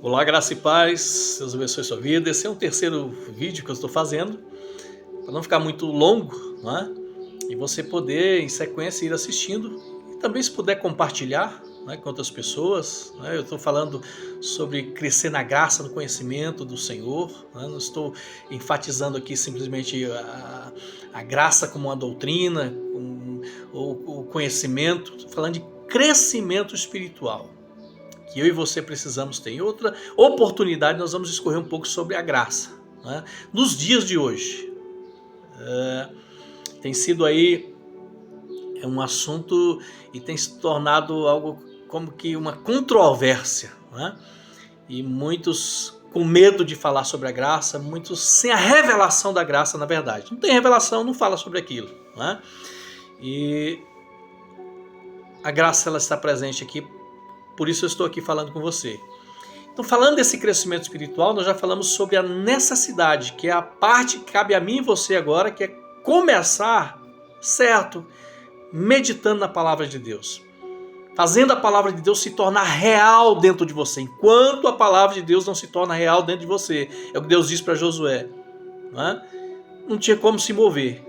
Olá, graça e paz, Deus abençoe sua vida. Esse é o terceiro vídeo que eu estou fazendo, para não ficar muito longo, né? E você poder, em sequência, ir assistindo. E também, se puder, compartilhar, né, com outras pessoas, né? Eu estou falando sobre crescer na graça, no conhecimento do Senhor, né? Não estou enfatizando aqui simplesmente a graça como uma doutrina, o conhecimento. Estou falando de crescimento espiritual, que eu e você precisamos ter. Em outra oportunidade nós vamos discorrer um pouco sobre a graça, né? Nos dias de hoje, tem sido aí um assunto e tem se tornado algo como que uma controvérsia, né? E muitos com medo de falar sobre a graça, muitos sem a revelação da graça, na verdade. Não tem revelação, não fala sobre aquilo, né? E a graça, ela está presente aqui. Por isso eu estou aqui falando com você. Então, falando desse crescimento espiritual, nós já falamos sobre a necessidade, que é a parte que cabe a mim e você agora, que é começar, certo, meditando na palavra de Deus. Fazendo a palavra de Deus se tornar real dentro de você. Enquanto a palavra de Deus não se torna real dentro de você. É o que Deus disse para Josué. Não tinha como se mover.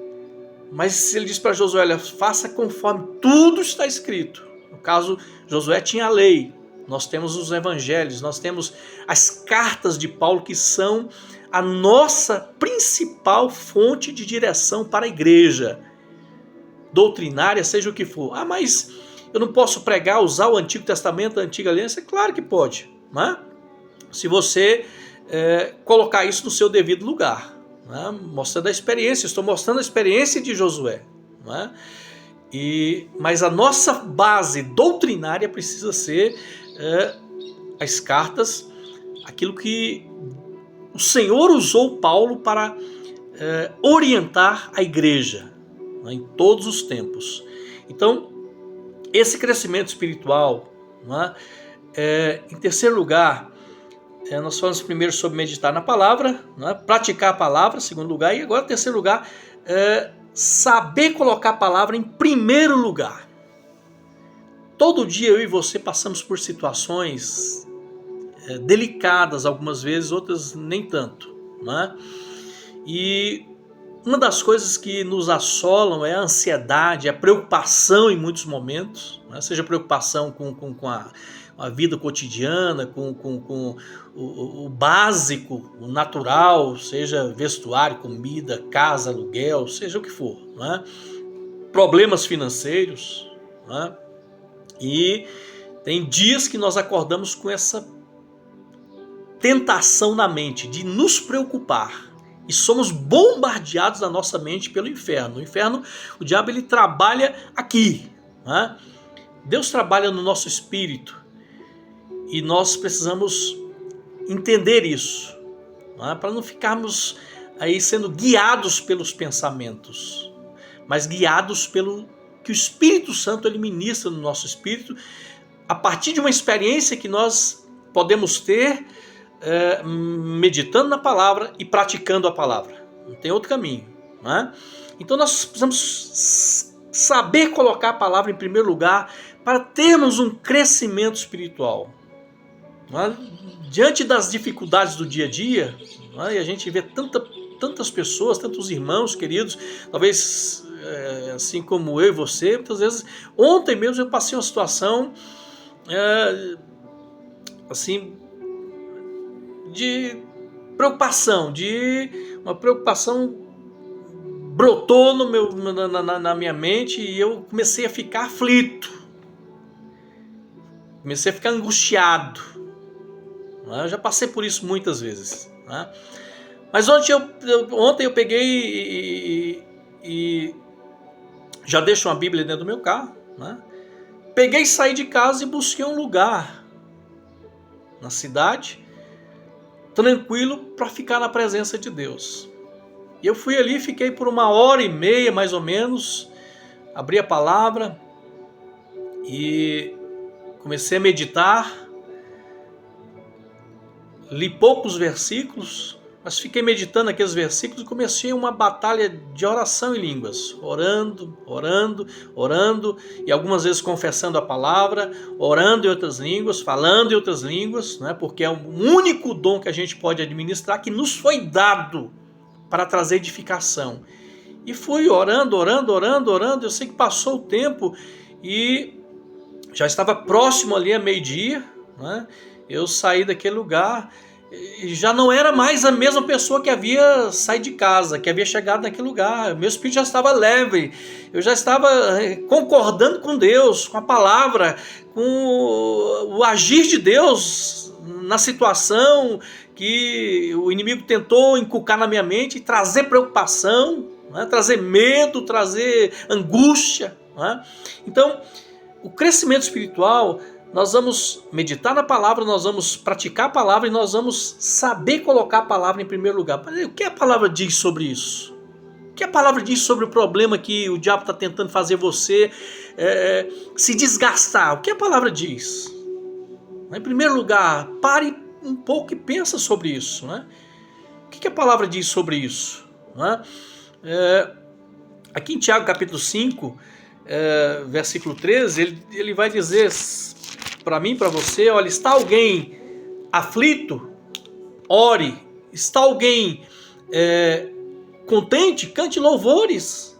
Mas ele disse para Josué, olha, faça conforme tudo está escrito. No caso, Josué tinha a lei, nós temos os evangelhos, nós temos as cartas de Paulo, que são a nossa principal fonte de direção para a igreja doutrinária, seja o que for. Ah, mas eu não posso pregar, usar o Antigo Testamento, a Antiga Aliança? Claro que pode, né? Se você colocar isso no seu devido lugar, né? Mostrando a experiência, estou mostrando a experiência de Josué, né? Mas a nossa base doutrinária precisa ser as cartas, aquilo que o Senhor usou Paulo para orientar a igreja, né, em todos os tempos. Então, esse crescimento espiritual, né, em terceiro lugar, nós falamos primeiro sobre meditar na palavra, né, praticar a palavra, em segundo lugar, e agora, em terceiro lugar, saber colocar a palavra em primeiro lugar. Todo dia eu e você passamos por situações delicadas, algumas vezes, outras nem tanto, né? E uma das coisas que nos assolam é a ansiedade, a preocupação em muitos momentos, né? Seja preocupação com a vida cotidiana, com o básico, o natural, seja vestuário, comida, casa, aluguel, seja o que for, né? Problemas financeiros, né? E tem dias que nós acordamos com essa tentação na mente de nos preocupar. E somos bombardeados na nossa mente pelo inferno. O inferno, o diabo, ele trabalha aqui, né? Deus trabalha no nosso espírito. E nós precisamos entender isso, né? Para não ficarmos aí sendo guiados pelos pensamentos, mas guiados pelo que o Espírito Santo ele ministra no nosso espírito, a partir de uma experiência que nós podemos ter meditando na palavra e praticando a palavra. Não tem outro caminho, né? Então nós precisamos saber colocar a palavra em primeiro lugar para termos um crescimento espiritual, né? Diante das dificuldades do dia a dia, né? E a gente vê tantas pessoas, tantos irmãos queridos, talvez assim como eu e você, muitas vezes. Ontem mesmo eu passei uma situação assim de preocupação, uma preocupação brotou na minha mente e eu comecei a ficar aflito, comecei a ficar angustiado, né? Eu já passei por isso muitas vezes, né? Mas ontem eu peguei e já deixo uma Bíblia dentro do meu carro, né? Peguei, saí de casa e busquei um lugar na cidade tranquilo para ficar na presença de Deus. E eu fui ali, fiquei por 1h30 mais ou menos, abri a palavra e comecei a meditar. Li poucos versículos, Mas fiquei meditando aqueles versículos e comecei uma batalha de oração em línguas, orando, orando, orando, e algumas vezes confessando a palavra, orando em outras línguas, falando em outras línguas, né? Porque é o único dom que a gente pode administrar, que nos foi dado para trazer edificação. E fui orando, orando, orando, orando. Eu sei que passou o tempo e já estava próximo ali a meio-dia, né? Eu saí daquele lugar e já não era mais a mesma pessoa que havia saído de casa, que havia chegado naquele lugar. Meu espírito já estava leve, eu já estava concordando com Deus, com a palavra, com o agir de Deus na situação que o inimigo tentou inculcar na minha mente, trazer preocupação, né? Trazer medo, trazer angústia, né? Então, o crescimento espiritual, nós vamos meditar na palavra, nós vamos praticar a palavra e nós vamos saber colocar a palavra em primeiro lugar. Mas o que a palavra diz sobre isso? O que a palavra diz sobre o problema que o diabo está tentando fazer você se desgastar? O que a palavra diz? Em primeiro lugar, pare um pouco e pensa sobre isso, né? O que a palavra diz sobre isso? Né? Aqui em Tiago capítulo 5, versículo 13, ele vai dizer para mim, para você: olha, está alguém aflito? Ore. Está alguém contente? Cante louvores.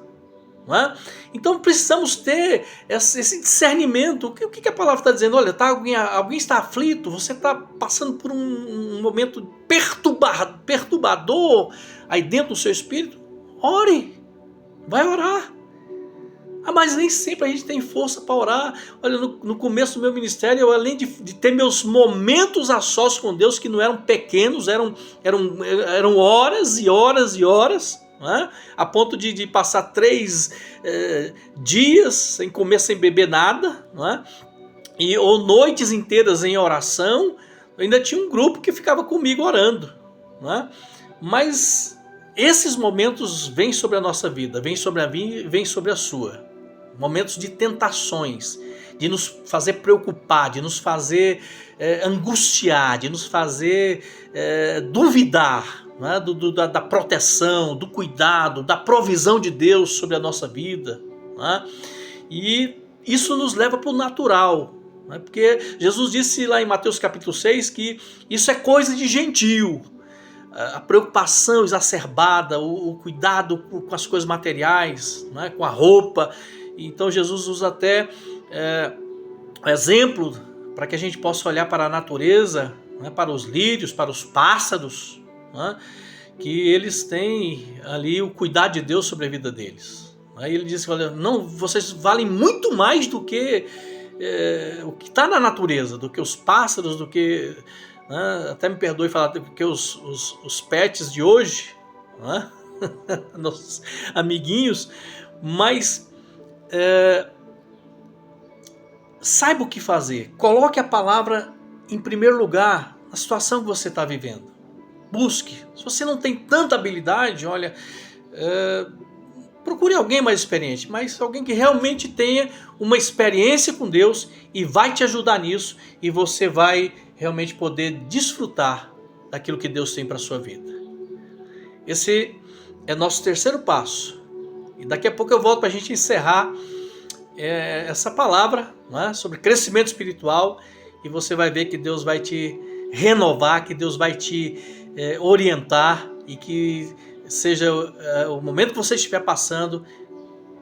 Não é? Então precisamos ter esse discernimento. O que a palavra está dizendo? Olha, alguém está aflito, você está passando por um momento perturbador aí dentro do seu espírito? Ore, vai orar. Mas nem sempre a gente tem força para orar. Olha, no começo do meu ministério, eu, além de ter meus momentos a sós com Deus, que não eram pequenos, eram horas e horas e horas, né? A ponto de passar 3 dias sem comer, sem beber nada, né? Ou noites inteiras em oração. Eu ainda tinha um grupo que ficava comigo orando, né? Mas esses momentos vêm sobre a nossa vida, vêm sobre a minha e vêm sobre a sua. Momentos de tentações, de nos fazer preocupar, de nos fazer angustiar, de nos fazer duvidar, né? Da proteção, do cuidado, da provisão de Deus sobre a nossa vida, né? E isso nos leva para o natural, né? Porque Jesus disse lá em Mateus capítulo 6 que isso é coisa de gentio. A preocupação exacerbada, o cuidado com as coisas materiais, né? Com a roupa. Então Jesus usa até exemplo para que a gente possa olhar para a natureza, né? Para os lírios, para os pássaros, né? Que eles têm ali o cuidado de Deus sobre a vida deles. Aí ele diz: olha, não, vocês valem muito mais do que o que está na natureza, do que os pássaros, do que... até me perdoe falar, porque os pets de hoje, né? Nossos amiguinhos, mas saiba o que fazer, coloque a palavra em primeiro lugar na situação que você está vivendo, busque. Se você não tem tanta habilidade, olha, procure alguém mais experiente, mas alguém que realmente tenha uma experiência com Deus e vai te ajudar nisso, e você vai realmente poder desfrutar daquilo que Deus tem para a sua vida. Esse é nosso terceiro passo. E daqui a pouco eu volto para a gente encerrar essa palavra, né, sobre crescimento espiritual, e você vai ver que Deus vai te renovar, que Deus vai te orientar, e que seja o momento que você estiver passando,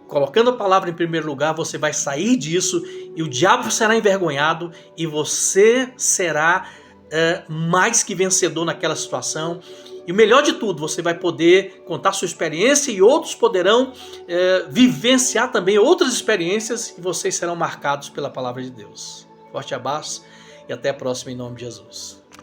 colocando a palavra em primeiro lugar, você vai sair disso e o diabo será envergonhado e você será mais que vencedor naquela situação. E o melhor de tudo, você vai poder contar sua experiência e outros poderão vivenciar também outras experiências e vocês serão marcados pela palavra de Deus. Forte abraço e até a próxima em nome de Jesus.